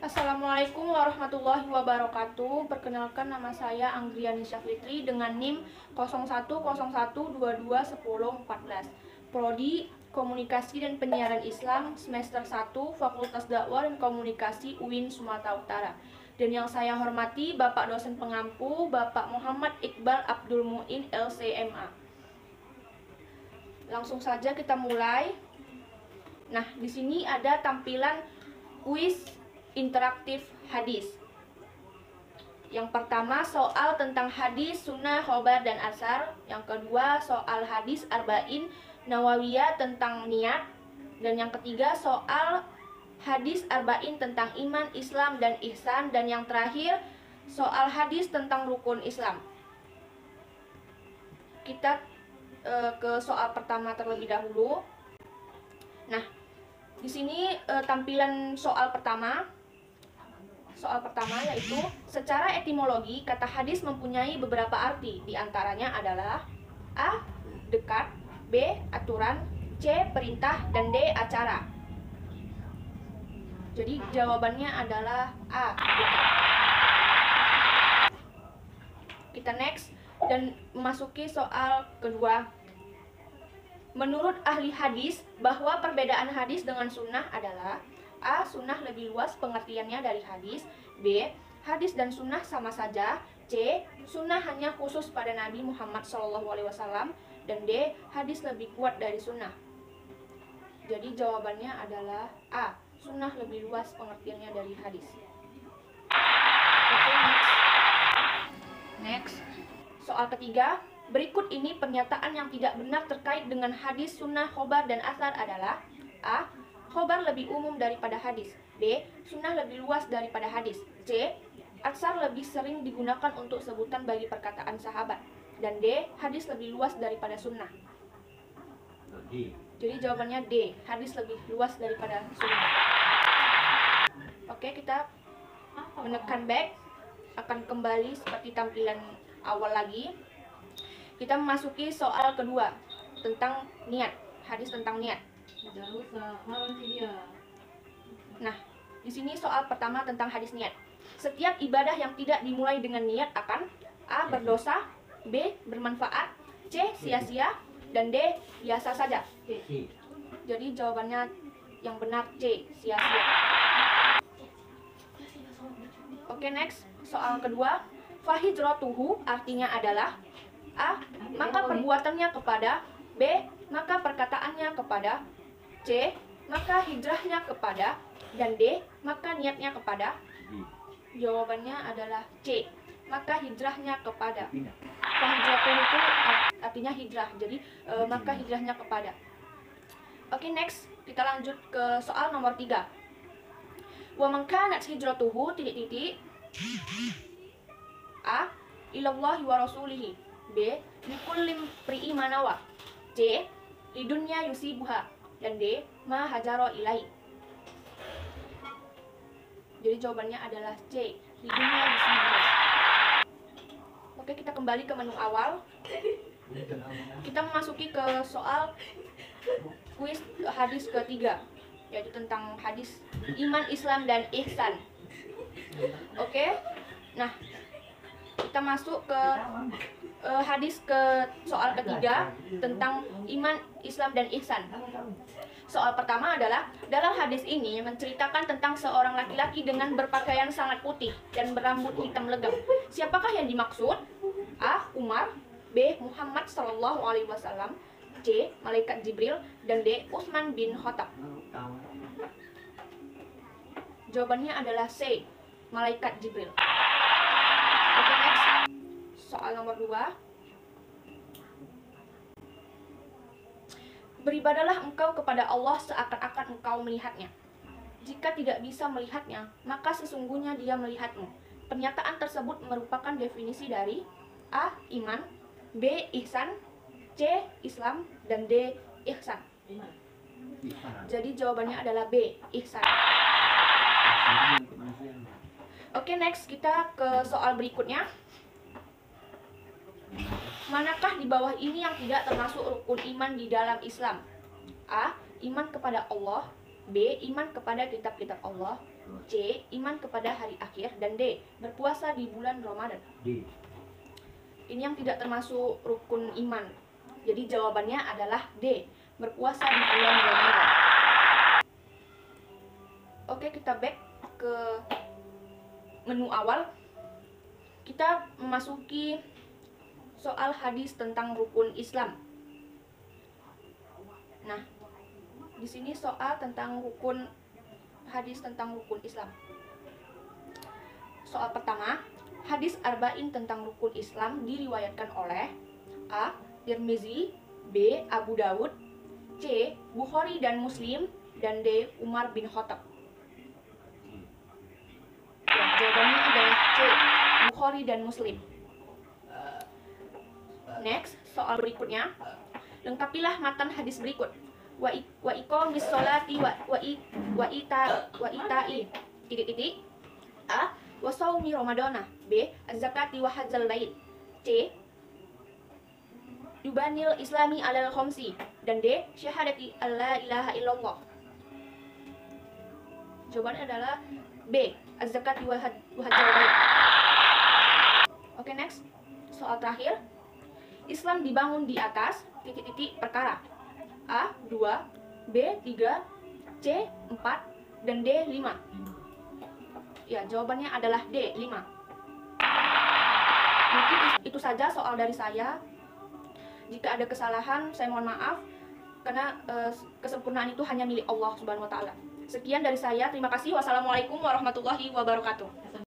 Assalamualaikum warahmatullahi wabarakatuh. Perkenalkan, nama saya Anggriani Syafitri dengan NIM 0101221014. Prodi Komunikasi dan Penyiaran Islam semester 1 Fakultas Dakwah dan Komunikasi UIN Sumatera Utara. Dan yang saya hormati Bapak dosen pengampu Bapak Muhammad Iqbal Abdul Muin LCMA. Langsung saja kita mulai. Nah, di sini ada tampilan kuis interaktif hadis. Yang pertama soal tentang hadis, sunnah, khobar, dan asar. Yang kedua soal hadis arba'in nawawiyah tentang niat. Dan yang ketiga soal hadis arba'in tentang iman, Islam, dan ihsan. Dan yang terakhir soal hadis tentang rukun Islam. Kita ke soal pertama terlebih dahulu. Nah, di sini tampilan soal pertama. Soal pertama yaitu secara etimologi kata hadis mempunyai beberapa arti. Di antaranya adalah A. Dekat, B. Aturan, C. Perintah, dan D. Acara. Jadi jawabannya adalah A. Dekat. Kita next dan memasuki soal kedua. Menurut ahli hadis bahwa perbedaan hadis dengan sunnah adalah A. Sunnah lebih luas pengertiannya dari hadis. B. Hadis dan sunnah sama saja. C. Sunnah hanya khusus pada Nabi Muhammad SAW. Dan D. Hadis lebih kuat dari sunnah. Jadi jawabannya adalah A. Sunnah lebih luas pengertiannya dari hadis. Oke, next. Soal ketiga. Berikut ini pernyataan yang tidak benar terkait dengan hadis, sunnah, khobar, dan asar adalah A. Khobar lebih umum daripada hadis. B. Sunnah lebih luas daripada hadis. C. Asar lebih sering digunakan untuk sebutan bagi perkataan sahabat. Dan D. Hadis lebih luas daripada sunnah. Jadi jawabannya D. Hadis lebih luas daripada sunnah. Oke, kita menekan back. Akan kembali seperti tampilan awal lagi. Kita memasuki soal kedua tentang niat. Hadis tentang niat. Nah, di sini soal pertama tentang hadis niat. Setiap ibadah yang tidak dimulai dengan niat akan A. Berdosa, B. Bermanfaat, C. Sia-sia, dan D. Biasa saja. Jadi jawabannya yang benar C. Sia-sia. Oke, next. Soal kedua. Fahijratuhu artinya adalah A. Maka perbuatannya kepada, B. Maka perkataannya kepada, C. Maka hijrahnya kepada, dan D. Maka niatnya kepada. Jawabannya adalah C. Maka hijrahnya kepada. Fahijratuhu itu artinya hijrah. Jadi maka hijrahnya kepada. Oke, next. Kita lanjut ke soal nomor 3. Wa man kanat hijratuhu ... A. Ilallahi wa rasulihi. B. Likullim pri'i manawa. C. Lidunya yusibuha. Dan D. Ma hajaro ilai. Jadi jawabannya adalah C. Lidunya yusibuha. Oke, kita kembali ke menu awal. Kita memasuki ke soal kuis hadis ketiga, yaitu tentang hadis iman, Islam, dan ihsan. Oke. Nah, kita masuk ke hadis ke soal ketiga tentang iman, Islam, dan ihsan. Soal pertama adalah dalam hadis ini menceritakan tentang seorang laki-laki dengan berpakaian sangat putih dan berambut hitam legam. Siapakah yang dimaksud? A. Umar, B. Muhammad SAW, C. Malaikat Jibril, dan D. Utsman bin Khattab. Jawabannya adalah C. Malaikat Jibril. Oke, next. Soal nomor 2. Beribadalah engkau kepada Allah seakan-akan engkau melihatnya. Jika tidak bisa melihatnya, maka sesungguhnya dia melihatmu. Pernyataan tersebut merupakan definisi dari A. Iman, B. Ihsan, C. Islam, dan D. Ihsan. Jadi jawabannya adalah B. Ihsan. Oke, next. Kita ke soal berikutnya. Manakah di bawah ini yang tidak termasuk rukun iman di dalam Islam? A. Iman kepada Allah. B. Iman kepada kitab-kitab Allah. C. Iman kepada hari akhir. Dan D. Berpuasa di bulan Ramadan. D. Ini yang tidak termasuk rukun iman. Jadi jawabannya adalah D. Berpuasa di bulan Ramadan. Oke, kita back ke menu awal. Kita memasuki soal hadis tentang rukun Islam. Nah, di sini soal tentang hadis tentang rukun Islam. Soal pertama, hadis arba'in tentang rukun Islam diriwayatkan oleh A. Tirmizi, B. Abu Dawud, C. Bukhari dan Muslim, dan D. Umar bin Khattab. Ya, jawabannya adalah C. Bukhari dan Muslim. Next, soal berikutnya. Lengkapilah matan hadis berikut. Wa iqamis sholati wa ita'i titik-titik. A. Wa shaumi ramadana. B. Az-zakati wa hajjal bait. C. Yubanil islami alal khamsi. Dan D. Syahadati alla ilaha illallah. Jawabannya adalah B. Az-zakati wa hajjal bait. Oke, next. Soal terakhir. Islam dibangun di atas titik-titik perkara. A. 2, B. 3, C. 4, dan D. 5. Ya, jawabannya adalah D. 5. Mungkin itu saja soal dari saya. Jika ada kesalahan, saya mohon maaf. Karena kesempurnaan itu hanya milik Allah Subhanahu wa Ta'ala. Sekian dari saya. Terima kasih. Wassalamualaikum warahmatullahi wabarakatuh.